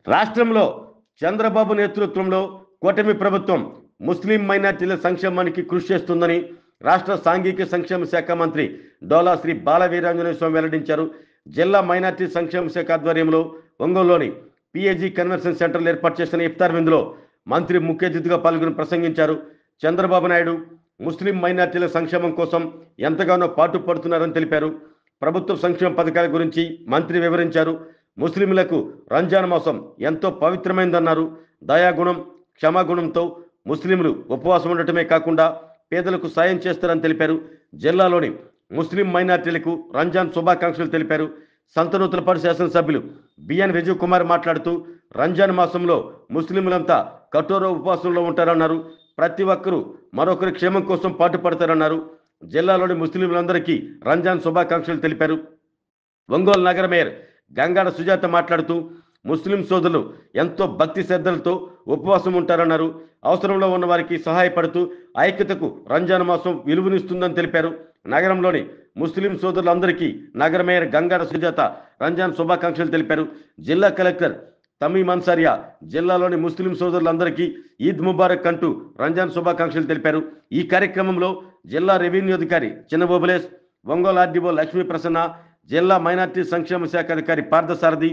రాష్ట్రంలో చంద్రబాబు నేతృత్వంలో కూటమి ప్రభుత్వం ముస్లిం మైనార్టీల సంక్షేమానికి కృషి చేస్తుందని రాష్ట్ర సాంఘిక సంక్షేమ శాఖ మంత్రి డోలా శ్రీ బాల వీరాంజనేయ స్వామి వెల్లడించారు. జిల్లా మైనార్టీ సంక్షేమ శాఖ ఆధ్వర్యంలో ఒంగోలులోని పిఏజీ కన్వెన్షన్ సెంటర్లో ఏర్పాటు చేసిన ఇఫ్తార్ విందులో మంత్రి ముఖ్య అతిథిగా పాల్గొని ప్రసంగించారు. చంద్రబాబు నాయుడు ముస్లిం మైనార్టీల సంక్షేమం కోసం ఎంతగానో పాటుపడుతున్నారని తెలిపారు. ప్రభుత్వ సంక్షేమ పథకాల గురించి మంత్రి వివరించారు. ముస్లింలకు రంజాన్ మాసం ఎంతో పవిత్రమైందన్నారు. దయాగుణం, క్షమాగుణంతో ముస్లింలు ఉపవాసం ఉండటమే కాకుండా పేదలకు సాయం చేస్తారని తెలిపారు. జిల్లాలోని ముస్లిం మైనార్టీలకు రంజాన్ శుభాకాంక్షలు తెలిపారు. సంతనూతలపాడు శాసనసభ్యులు బిఎన్ విజయ్ కుమార్ మాట్లాడుతూ రంజాన్ మాసంలో ముస్లింలంతా కఠోర ఉపవాసంలో ఉంటారన్నారు. ప్రతి ఒక్కరూ మరొకరి క్షేమం కోసం పాటుపడతారన్నారు. జిల్లాలోని ముస్లింలందరికీ రంజాన్ శుభాకాంక్షలు తెలిపారు. ఒంగోలు నగర మేయర్ గంగాడ సుజాత మాట్లాడుతూ ముస్లిం సోదరులు ఎంతో భక్తి శ్రద్ధలతో ఉపవాసం ఉంటారన్నారు. అవసరంలో ఉన్న వారికి సహాయపడుతూ ఐక్యతకు రంజాన్ మాసం విలువనిస్తుందని తెలిపారు. నగరంలోని ముస్లిం సోదరులందరికీ నగర మేయర్ గంగాడ సుజాత రంజాన్ శుభాకాంక్షలు తెలిపారు. జిల్లా కలెక్టర్ తమీమ్ అన్సారియా జిల్లాలోని ముస్లిం సోదరులందరికీ ఈద్ ముబారక్ అంటూ రంజాన్ శుభాకాంక్షలు తెలిపారు. ఈ కార్యక్రమంలో జిల్లా రెవెన్యూ అధికారి చిన్నబోబులేస్, ఒంగోలు ఆర్డీఓ లక్ష్మీ ప్రసన్న, జిల్లా మైనార్టీ సంక్షేమ శాఖ అధికారి పార్థసారథి,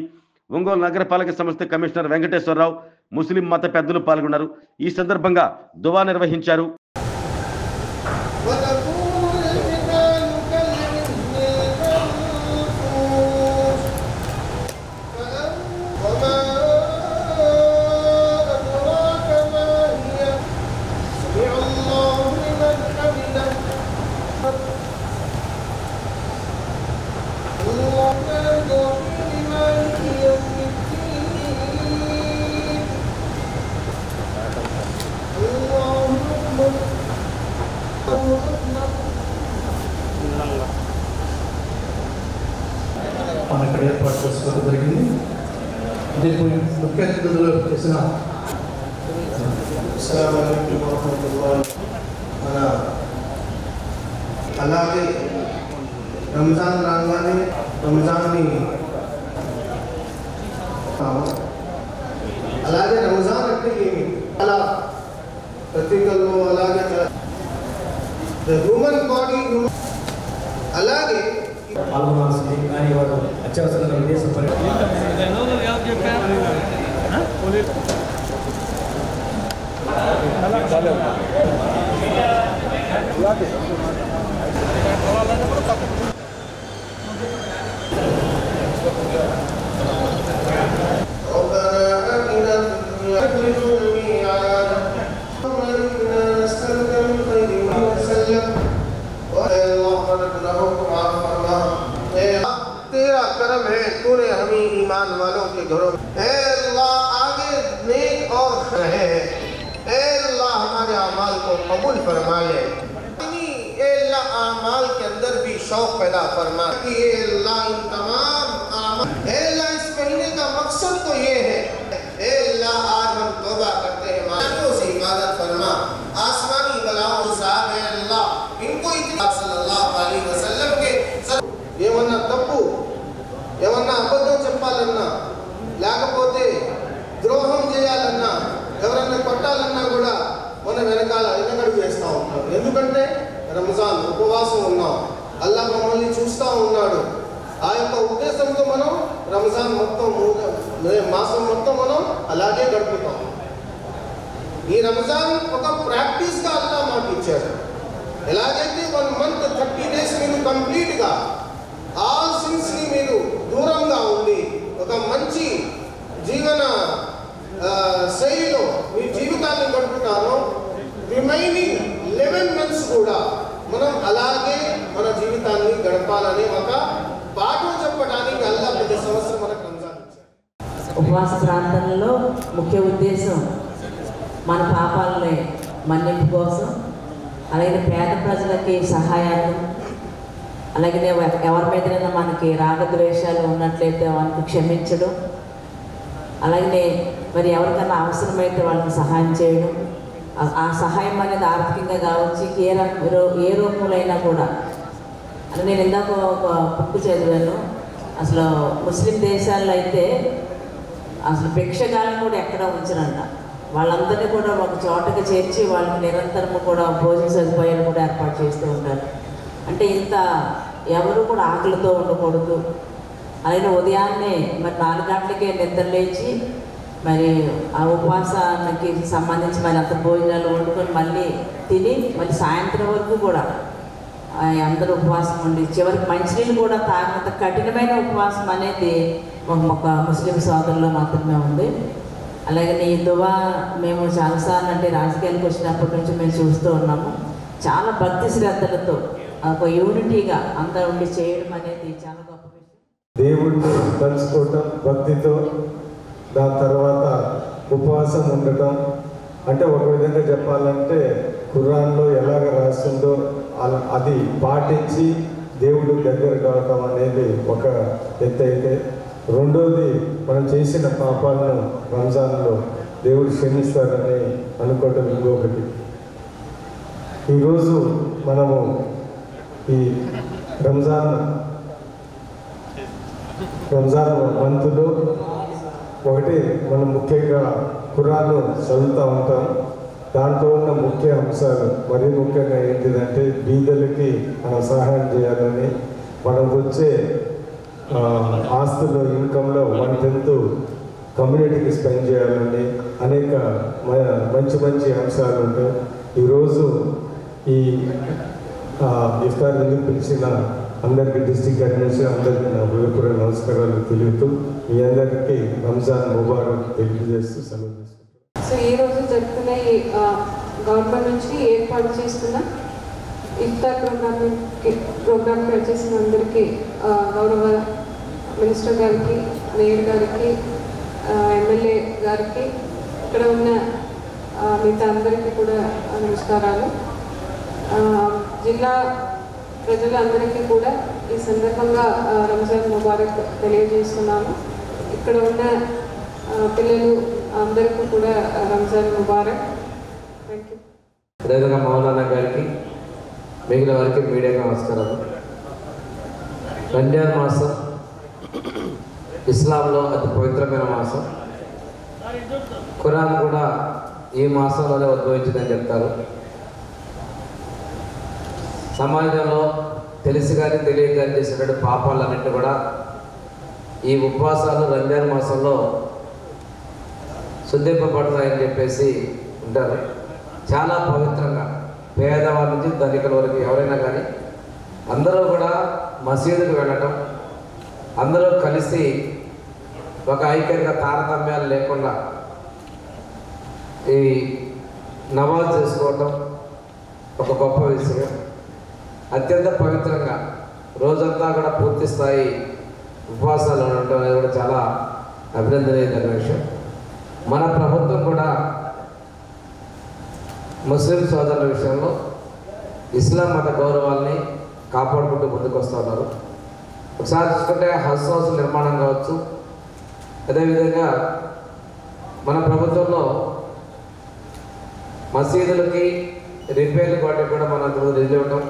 ఒంగోలు నగరపాలక సంస్థ కమిషనర్ వెంకటేశ్వరరావు, ముస్లిం మత పెద్దలు పాల్గొన్నారు. ఈ సందర్భంగా దువా నిర్వహించారు. మన ఇక్కడ ఏర్పాటు చేసుకోవడం జరిగింది. దీనికి ముఖ్య అతిథులు చేసిన మన అలాగే రంజాన్ రాగానే రంజాన్ని అలాగే రంజాన్ అంటే ఏమి అలా ప్రతీకలు అలాగే హ్యూమన్ బాడీ అలాగే పాల్గొనాల్సింది. కానీ వారు అత్యవసరంగా విదేశం तेरा करम है, तूने हमें ईमान वालों के घरों में अल्लाह आगे नेक और है अल्लाह हमारे अमाल को कबूल फरमा ले। अल्लाह अमाल के अंदर भी शौक पैदा फरमा कि अल्लाह इन तमाम अल्लाह इस महीने का मकसद तो ये है अल्लाह आज हम तौबा करते हैं मानों से इबादत फरमा आसमानी बलाओं साहब अल्लाह इनको सल्लल्लाहु अलैहि वसल्लम के ఏమన్నా తప్పు ఏమన్నా అబద్ధం చెప్పాలన్నా లేకపోతే ద్రోహం చేయాలన్నా ఎవరన్నా కొట్టాలన్నా కూడా మన వెనకాల వెనకడుగు వేస్తూ ఉంటాం. ఎందుకంటే రంజాన్ ఉపవాసం ఉన్నాం, అల్లా మమ్మల్ని చూస్తూ ఉన్నాడు. ఆ యొక్క ఉద్దేశంతో మనం రంజాన్ మొత్తం మాసం మొత్తం మనం అలాగే గడుపుతాం. ఈ రంజాన్ ఒక ప్రాక్టీస్గా అల్లా మాకు ఇచ్చాడు. ఎలాగైతే 1 మంత్ 30 days మీరు కంప్లీట్గా ఆల్ సిన్స్ ని మీరు దూరంగా ఉండి ఒక మంచి జీవన శైలిలో మీ జీవితాన్ని గడుపుతారో రిమైనింగ్ 11 months కూడా మనం అలాగే మన జీవితాన్ని గడపాలనే ఒక పాఠం చెప్పడానికి అల్లా ప్రతి సంవత్సరం మనకు రంజాన్ ఇచ్చారు. ఉపవాస ప్రార్థనలో ముఖ్య ఉద్దేశం మన పాపాలని మన్నింపు కోసం, అలాగే పేద ప్రజలకి సహాయాన్ని, అలాగే ఎవరి మీదైనా మనకి రాగద్వేషాలు ఉన్నట్లయితే వాళ్ళకి క్షమించడం, అలాగే మరి ఎవరికైనా అవసరమైతే వాళ్ళకి సహాయం చేయడం, ఆ సహాయం అనేది ఆర్థికంగా కావచ్చు ఏ రూపంలో కూడా. అని నేను ఇందాక ఒక బుక్ చదివాను. అసలు ముస్లిం దేశాల్లో అయితే అసలు భిక్షగాలను కూడా ఎక్కడ ఉంచరంట. వాళ్ళందరినీ కూడా ఒక చోటకి చేర్చి వాళ్ళకి నిరంతరము కూడా భోజన సదుపాయాలు కూడా ఏర్పాటు చేస్తూ ఉంటారు. అంటే ఇంత ఎవరు కూడా ఆకలితో ఉండకూడదు. అలాగే ఉదయాన్నే మరి 4 గంటలకే నిద్ర లేచి మరి ఆ ఉపవాసానికి సంబంధించి మరి అంత భోజనాలు వండుకొని మళ్ళీ తిని మళ్ళీ సాయంత్రం వరకు కూడా అందరూ ఉపవాసం ఉండి చివరికి మంచినీళ్ళు కూడా తాగినంత కఠినమైన ఉపవాసం అనేది ఒక ముస్లిం సోదరుల్లో మాత్రమే ఉంది. అలాగే ఈ దువా మేము చాలాసార్లు అంటే రాజకీయాలకు వచ్చినప్పటి నుంచి మేము చూస్తూ ఉన్నాము. చాలా భక్తి శ్రద్ధలతో ఒక యూనిటీగా అందరూ ఉండి చేయడం అనేది చాలా గొప్ప విషయం. దేవుడిని తలుచుకోవటం భక్తితో, దాని తర్వాత ఉపవాసం ఉండటం. అంటే ఒక విధంగా చెప్పాలంటే ఖురాన్లో ఎలాగ రాస్తుందో అది పాటించి దేవుడు దగ్గర కావటం అనేది ఒక ఎత్తు అయితే, రెండోది మనం చేసిన పాపాలను రంజాన్లో దేవుడు క్షమిస్తారని అనుకోవటం ఇంకొకటి. ఈరోజు మనము ఈ రంజాన్ మంత్లో ఒకటి మనం ముఖ్యంగా ఖురాన్ చదువుతూ ఉంటాం. దాంట్లో ఉన్న ముఖ్య అంశాలు మరీ ముఖ్యంగా ఏంటిదంటే బీదలకి మనం సహాయం చేయాలని, మనకు వచ్చే ఆస్తులు ఇన్కంలో 1/10 కమ్యూనిటీకి స్పెండ్ చేయాలని అనేక మంచి మంచి అంశాలు ఉంటాయి. ఈరోజు ఈ ఇఫ్తార్ ఎందుకు పిలిచిన అందరికీ డిస్ట్రిక్ట్ అడ్మినిస్ట్రేషన్ అందరికీ నా హృదయపూర్వక నమస్కారాలు తెలుపుతూ మీ అందరికీ రంజాన్ ముబారక్ తెలియజేస్తూ సెలవు తీసుకుంటాం. సో ఈరోజు జరుపుకునే గవర్నమెంట్ నుంచి ఏర్పాటు చేస్తున్న ఇఫ్తార్ ప్రోగ్రామ్కి వచ్చేసిన అందరికీ గౌరవ మినిస్టర్ గారికి, మేయర్ గారికి, ఎమ్మెల్యే గారికి, ఇక్కడ ఉన్న మిగతా అందరికీ కూడా నమస్కారాలు. జిల్లా ప్రజలందరికీ కూడా ఈ సందర్భంగా రంజాన్ ముబారక్ తెలియజేస్తున్నాను. ఇక్కడ ఉన్న పిల్లలు అందరికీ కూడా రంజాన్ ముబారక్. Thank you. అదేవిధంగా మౌలానా గారికి, మిగిలిన వారికి మీడియాకి నమస్కారాలు. రంజాన్ మాసం ఇస్లాంలో అతి పవిత్రమైన మాసం. ఖురాన్ కూడా ఈ మాసంలోనే ఉద్భవించిందని చెప్తారు. సమాజంలో తెలిసి కానీ తెలియక కానీ చేసినటువంటి పాపాలన్నింటినీ కూడా ఈ ఉపవాసాలు రంజాన్ మాసంలో శుద్ధింపబడతాయని చెప్పేసి ఉంటారు. చాలా పవిత్రంగా పేదవాళ్ళ నుంచి ధనికుల వరకు ఎవరైనా కానీ అందరూ కూడా మసీదుకు వెళ్ళటం, అందరూ కలిసి ఒక ఐక్యంగా తారతమ్యాలు లేకుండా ఈ నమాజ్ చేసుకోవటం ఒక గొప్ప విషయం. అత్యంత పవిత్రంగా రోజంతా కూడా పూర్తి స్థాయి ఉపవాసాలు ఉండటం అనేది కూడా చాలా అభినందనీయమైన విషయం. మన ప్రభుత్వం కూడా ముస్లిం సోదరుల విషయంలో ఇస్లాం మత గౌరవాల్ని కాపాడుకుంటూ ముందుకు వస్తూ ఉన్నారు. ఒకసారి చూసుకుంటే హజ్ హౌస్ నిర్మాణం కావచ్చు, అదేవిధంగా మన ప్రభుత్వంలో మసీదులకి రిపేర్లు వాటికి కూడా మనం నిధులు ఇవ్వటం,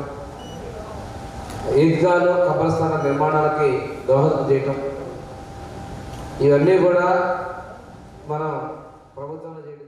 ఈద్గాలు కబ్రస్థాన నిర్మాణాలకి దోహదం చేయటం, ఇవన్నీ కూడా మనం ప్రభుత్వంలో చేయడం